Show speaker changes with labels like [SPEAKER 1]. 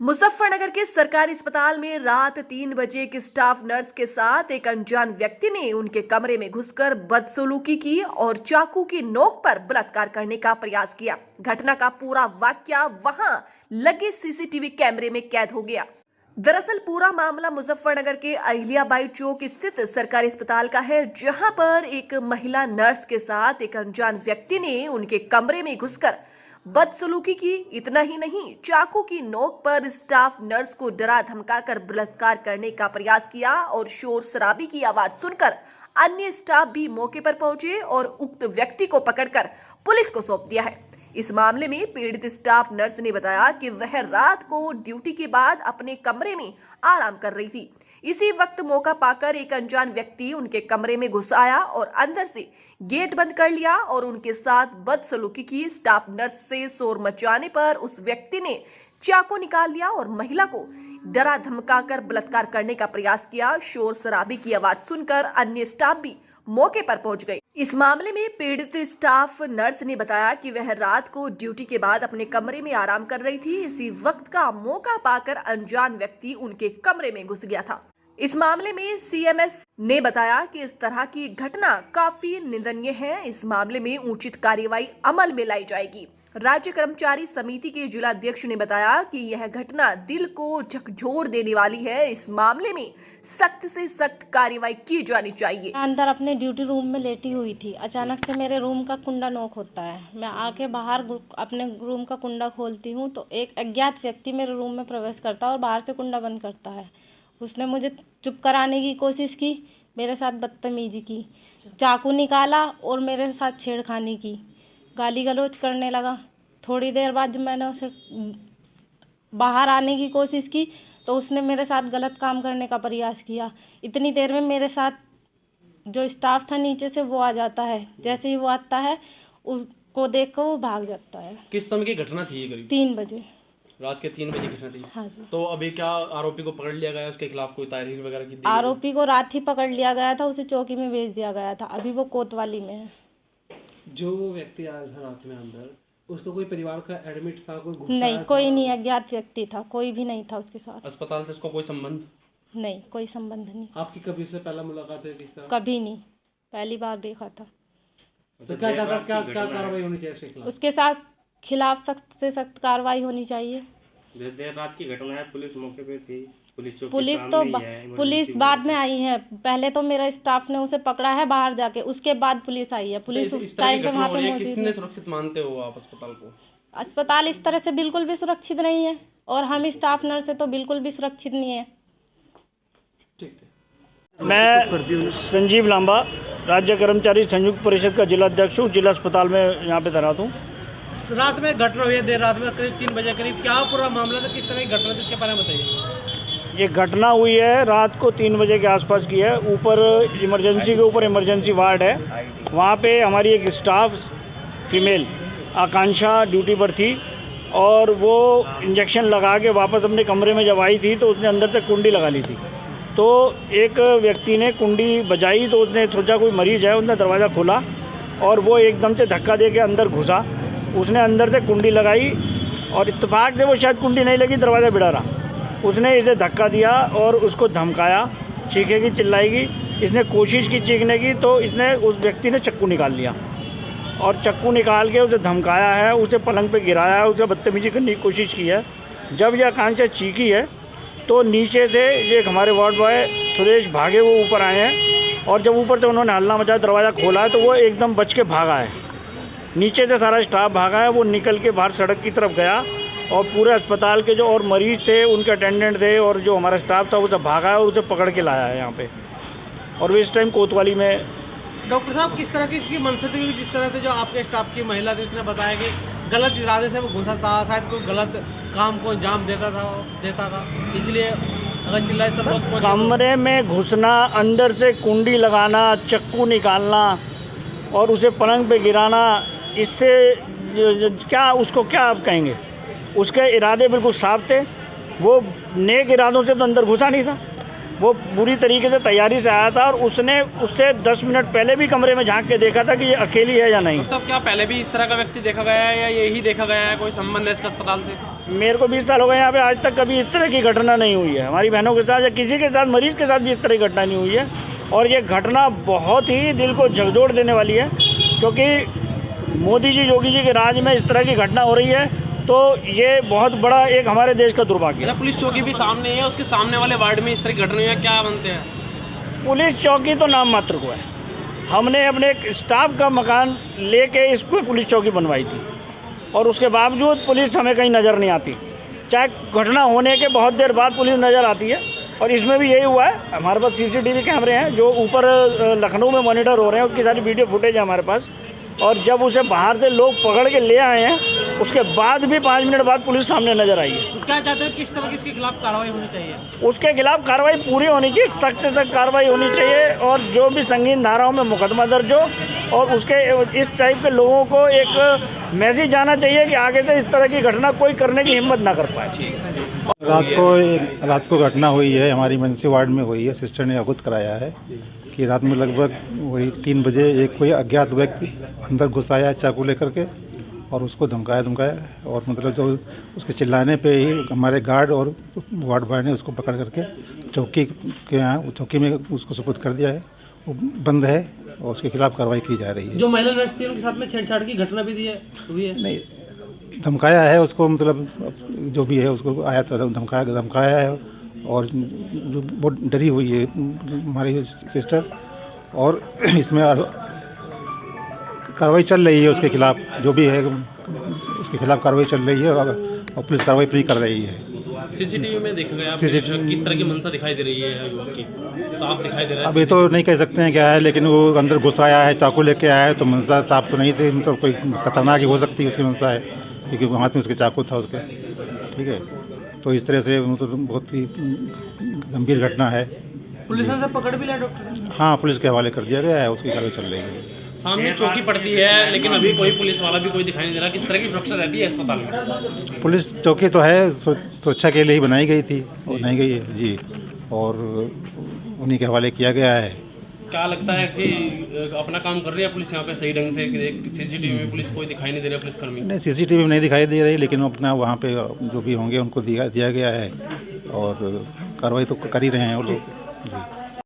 [SPEAKER 1] मुजफ्फरनगर के सरकारी अस्पताल में रात 3 बजे एक स्टाफ नर्स के साथ एक अनजान व्यक्ति ने उनके कमरे में घुसकर बदसलूकी की और चाकू की नोक पर बलात्कार करने का प्रयास किया। घटना का पूरा वाकया वहां लगे सीसीटीवी कैमरे में कैद हो गया। दरअसल पूरा मामला मुजफ्फरनगर के अहिल्याबाई चौक स्थित सरकारी अस्पताल का है, जहां पर एक महिला नर्स के साथ एक अनजान व्यक्ति ने उनके कमरे में घुसकर बदसलूकी की। इतना ही नहीं, चाकू की नोक पर स्टाफ नर्स को डरा धमकाकर बलात्कार करने का प्रयास किया और शोर शराबी की आवाज सुनकर अन्य स्टाफ भी मौके पर पहुंचे और उक्त व्यक्ति को पकड़कर पुलिस को सौंप दिया है। इस मामले में पीड़ित स्टाफ नर्स ने बताया कि वह रात को ड्यूटी के बाद अपने कमरे में आराम कर रही थी। इसी वक्त मौका पाकर एक अनजान व्यक्ति उनके कमरे में घुस आया और अंदर से गेट बंद कर लिया और उनके साथ बदसलूकी की। स्टाफ नर्स से शोर मचाने पर उस व्यक्ति ने चाकू निकाल लिया और महिला को डरा धमकाकर बलात्कार करने का प्रयास किया। शोर शराबी की आवाज सुनकर अन्य स्टाफ भी मौके पर पहुंच गए। इस मामले में पीड़ित स्टाफ नर्स ने बताया कि वह रात को ड्यूटी के बाद अपने कमरे में आराम कर रही थी। इसी वक्त का मौका पाकर अनजान व्यक्ति उनके कमरे में घुस गया था। इस मामले में सीएमएस ने बताया कि इस तरह की घटना काफी निंदनीय है। इस मामले में उचित कार्रवाई अमल में लाई जाएगी। राज्य कर्मचारी समिति के जिलाध्यक्ष ने बताया कि यह घटना दिल को झकझोर देने वाली है। इस मामले में सख्त से सख्त कार्रवाई की जानी चाहिए।
[SPEAKER 2] अंदर अपने ड्यूटी रूम में लेटी हुई थी। अचानक से मेरे रूम का कुंडा नॉक होता है। मैं आके बाहर अपने रूम का कुंडा खोलती हूँ तो एक अज्ञात व्यक्ति मेरे रूम में प्रवेश करता है और बाहर से कुंडा बंद करता है। उसने मुझे चुप कराने की कोशिश की, मेरे साथ बदतमीजी की, चाकू निकाला और मेरे साथ छेड़खानी की, गाली गलौज करने लगा। थोड़ी देर बाद जब मैंने उसे बाहर आने की कोशिश की तो उसने मेरे साथ गलत काम करने का प्रयास किया। इतनी देर में मेरे साथ जो स्टाफ था नीचे से वो आ जाता है। जैसे ही वो आता है उसको देख कर वो भाग जाता है।
[SPEAKER 3] किस समय की घटना थी ये? करीब
[SPEAKER 2] 3 बजे,
[SPEAKER 3] रात के 3 बजे घटना थी।
[SPEAKER 2] हाँ जी।
[SPEAKER 3] तो अभी क्या आरोपी को पकड़ लिया गया? उसके खिलाफ कोई तारीख वगैरह की?
[SPEAKER 2] आरोपी को रात ही पकड़ लिया गया था, उसे चौकी में भेज दिया गया था। अभी वो कोतवाली में है।
[SPEAKER 4] जो व्यक्ति आया था रात में अंदर, उसको कोई परिवार का एडमिट था? कोई घुसा
[SPEAKER 2] नहीं, कोई नहीं, अज्ञात व्यक्ति था, कोई भी नहीं था उसके साथ।
[SPEAKER 3] अस्पताल से इसको कोई संबंध?
[SPEAKER 2] नहीं, कोई संबंध नहीं।
[SPEAKER 4] आपकी कभी उससे पहला मुलाकात है किस तरह?
[SPEAKER 2] कभी नहीं, पहली बार देखा था।
[SPEAKER 4] तो क्या चाहता, क्या कार्रवाई होनी चाहिए उसके खिलाफ?
[SPEAKER 2] उसके साथ खिलाफ सख्त से सख्त कार्रवाई होनी चाहिए।
[SPEAKER 5] देर रात की घटना है, पुलिस मौके पे थी।
[SPEAKER 2] पुलिस बाद में आई है। पहले तो मेरा स्टाफ ने उसे पकड़ा है बाहर जाके, उसके बाद पुलिस आई है। पुलिस उस टाइम पे वहाँ पे मौजूद है।
[SPEAKER 3] कितने सुरक्षित मानते हो आप अस्पताल को?
[SPEAKER 2] अस्पताल इस तरह से बिल्कुल भी सुरक्षित नहीं है और हम स्टाफ नर्स से तो बिल्कुल भी सुरक्षित नहीं है।
[SPEAKER 4] ठीक है।
[SPEAKER 6] मैं संजीव लांबा, राज्य कर्मचारी संयुक्त परिषद का जिलाध्यक्ष हूँ। जिला अस्पताल में यहाँ पे तैनात हूँ।
[SPEAKER 4] रात में घटना हुई है, देर रात में करीब 3 बजे करीब। क्या पूरा मामला था, किस तरह की घटना थी, इसके बारे में बताइए।
[SPEAKER 6] ये घटना हुई है रात को 3 बजे के आसपास की है। ऊपर इमरजेंसी के ऊपर इमरजेंसी वार्ड है, वहाँ पे हमारी एक स्टाफ फीमेल आकांक्षा ड्यूटी पर थी और वो इंजेक्शन लगा के वापस अपने कमरे में जब आई थी तो उसने अंदर से कुंडी लगा ली थी। तो एक व्यक्ति ने कुंडी बजाई तो उसने सोचा कोई मरीज है, उसने दरवाज़ा खोला और वो एकदम से धक्का दे के अंदर घुसा। उसने अंदर से कुंडी लगाई और इत्तेफाक से वो शायद कुंडी नहीं लगी, दरवाज़ा बिड़ा रहा। उसने इसे धक्का दिया और उसको धमकाया, चीखेगी चिल्लाएगी। इसने कोशिश की चीखने की तो इसने उस व्यक्ति ने चाकू निकाल लिया और चाकू निकाल के उसे धमकाया है, उसे पलंग पे गिराया है, उसे बदतमीजी करने की कोशिश की है। जब यह आकांक्षा चीखी है तो नीचे से ये हमारे वार्ड बॉय सुरेश भागे, वो ऊपर आए हैं और जब ऊपर से उन्होंने हल्ला मचाया, दरवाज़ा खोला है तो वो एकदम बच के भागा है। नीचे से सारा स्टाफ भागा है, वो निकल के बाहर सड़क की तरफ गया और पूरे अस्पताल के जो और मरीज थे, उनके अटेंडेंट थे और जो हमारा स्टाफ था वो सब भागा है और उसे पकड़ के लाया है यहाँ पे। और वो इस टाइम कोतवाली में।
[SPEAKER 4] डॉक्टर साहब, किस तरह की इसकी मनसा थी? जिस तरह से जो आपके स्टाफ की महिला थी उसने बताया कि गलत इरादे से वो घुसा था, शायद कोई गलत काम को अंजाम देता था, इसलिए अगर चिल्लाए सब लोग।
[SPEAKER 6] कमरे में घुसना, अंदर से कुंडी लगाना, चाकू निकालना और उसे पलंग पे गिराना, इससे क्या उसको क्या आप कहेंगे? उसके इरादे बिल्कुल साफ थे। वो नेक इरादों से तो अंदर घुसा नहीं था, वो पूरी तरीके से तैयारी से आया था और उसने उससे 10 मिनट पहले भी कमरे में झांक के देखा था कि ये अकेली है या नहीं।
[SPEAKER 3] सब क्या पहले भी इस तरह का व्यक्ति देखा गया है या यही देखा गया है? कोई संबंध है इसका अस्पताल से?
[SPEAKER 6] मेरे को 20 साल हो गए यहाँ पे, आज तक कभी इस तरह की घटना नहीं हुई है। हमारी बहनों के साथ या किसी के साथ, मरीज़ के साथ भी इस तरह की घटना नहीं हुई है। और ये घटना बहुत ही दिल को झकझोर देने वाली है, क्योंकि मोदी जी, योगी जी के राज में इस तरह की घटना हो रही है, तो ये बहुत बड़ा एक हमारे देश का दुर्भाग्य है।
[SPEAKER 7] पुलिस चौकी भी सामने है, उसके सामने वाले वार्ड में इस तरह की घटना हुई है, क्या बनते हैं?
[SPEAKER 6] पुलिस चौकी तो नाम मात्र को है। हमने अपने एक स्टाफ का मकान लेके इस पर पुलिस चौकी बनवाई थी, और उसके बावजूद पुलिस हमें कहीं नज़र नहीं आती। चाहे घटना होने के बहुत देर बाद पुलिस नज़र आती है, और इसमें भी यही हुआ है। हमारे पास CCTV कैमरे हैं जो ऊपर लखनऊ में मॉनिटर हो रहे हैं, उसकी सारी वीडियो फुटेज है हमारे पास। और जब उसे बाहर से लोग पकड़ के ले आए हैं, उसके बाद भी 5 मिनट बाद पुलिस सामने नजर आई है।
[SPEAKER 4] तो क्या चाहते हैं, किस तरह की इसके खिलाफ कार्रवाई होनी चाहिए?
[SPEAKER 6] उसके खिलाफ कार्रवाई पूरी होनी चाहिए, सख्त से सख्त कार्रवाई होनी चाहिए, और जो भी संगीन धाराओं में मुकदमा दर्ज हो, और उसके इस टाइप के लोगों को एक मैसेज जाना चाहिए कि आगे से इस तरह की घटना कोई करने की हिम्मत ना कर पाए।
[SPEAKER 8] रात को घटना हुई है, हमारी मनसी वार्ड में हुई है। सिस्टर ने अवगत कराया है कि रात में लगभग वही 3 बजे एक कोई अज्ञात व्यक्ति अंदर घुस आया चाकू लेकर के, और उसको धमकाया, और मतलब जो उसके चिल्लाने पे ही हमारे गार्ड और वार्ड बॉय ने उसको पकड़ करके चौकी के यहाँ चौकी में उसको सुपुर्द कर दिया है। वो बंद है और उसके खिलाफ कार्रवाई की जा रही है।
[SPEAKER 4] जो महिला नर्स थी उनके साथ में छेड़छाड़ की घटना भी हुई है?
[SPEAKER 8] नहीं, धमकाया है उसको, मतलब जो भी है उसको आया था, धमकाया है, और जो बहुत डरी हुई है हमारी सिस्टर, और इसमें कार्रवाई चल रही है उसके खिलाफ, जो भी है उसके खिलाफ कार्रवाई चल रही है, और पुलिस कार्रवाई पूरी कर रही है।
[SPEAKER 7] CCTV में देखा गया किस तरह की मंशा दिखाई दे रही है युवक की? साफ दिखाई दे रहा है?
[SPEAKER 8] अभी तो नहीं कह सकते हैं क्या है, लेकिन वो अंदर घुस आया है, चाकू लेके आया है, तो मंशा साफ तो नहीं थी, मतलब कोई खतरनाक ही हो सकती है उसकी मंशा है, क्योंकि हाथ में उसके चाकू था उसके। ठीक है, तो इस तरह से मतलब बहुत ही गंभीर घटना है।
[SPEAKER 4] पुलिस ने पकड़ भी लिया डॉक्टर?
[SPEAKER 8] हाँ, पुलिस के हवाले कर दिया गया है, उसकी कार्रवाई चल रही है।
[SPEAKER 7] सामने चौकी पड़ती है, लेकिन अभी कोई पुलिस वाला भी कोई दिखाई नहीं दे रहा। किस तरह की सुरक्षा रहती है अस्पताल में?
[SPEAKER 8] पुलिस चौकी तो है, सुरक्षा के लिए ही बनाई गई थी, बनाई गई है जी, और उन्हीं के हवाले किया गया है।
[SPEAKER 7] क्या लगता है कि अपना काम कर रही है पुलिस यहाँ पे सही ढंग से? CCTV में पुलिस कोई दिखाई नहीं दे रहा, पुलिसकर्मी?
[SPEAKER 8] नहीं, CCTV में नहीं दिखाई दे रही, लेकिन अपना वहाँ पे जो भी होंगे उनको दिया गया है, और कार्रवाई तो कर ही रहे हैं वो लोग जी।